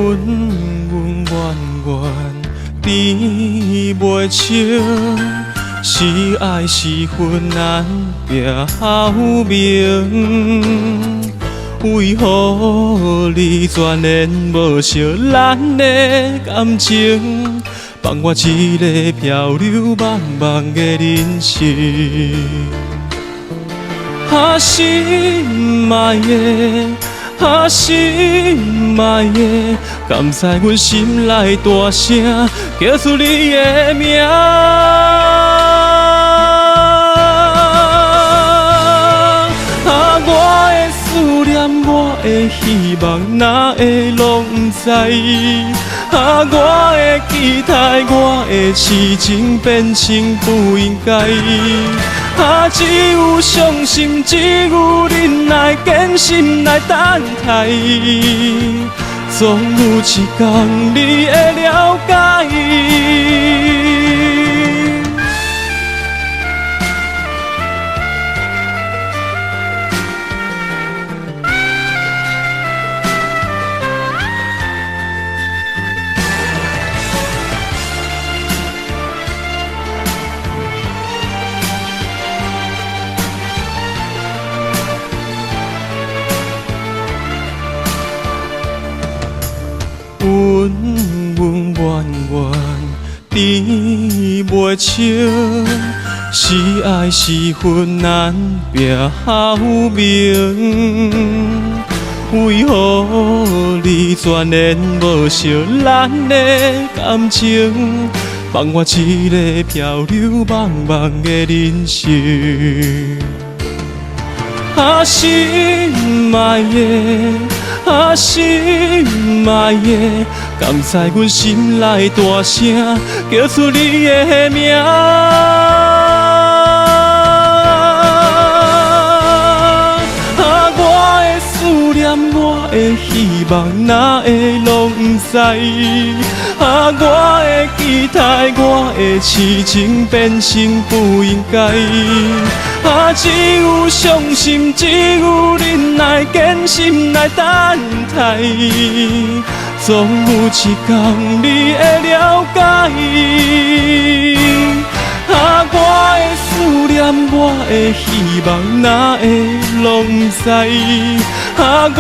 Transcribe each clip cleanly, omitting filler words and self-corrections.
恩怨怨甜袂清，是爱是恨难辨好明。为何你全然无惜咱的感情，放我一个漂流茫茫的人生？心爱的，心爱的，甘知阮心内大声叫出你的名。我的思念，我的希望，哪会拢不知？我的期待，我的痴情，变成不应该。只有伤心，只有忍耐，坚心来等待，总有一天你会了解。恩恩怨怨甜袂清，是爱是恨难辨好明。为何你全然无惜咱的感情，放我一个漂流茫茫的人生？心爱的，心爱的，甘知阮心内大声叫出你的名。我的思念，我的希望，哪会拢不知？我的期待，我的痴情，变成不应该。只有伤心，只有忍耐，坚心来等待，总有一天你会了解。我的思念，我的希望，哪会拢不知？我的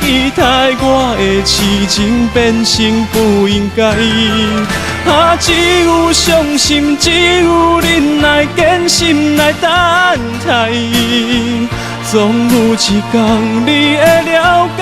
期待，我的痴情，变成不应该。只有伤心，只有忍耐，坚心来等待，总有一天你会了解。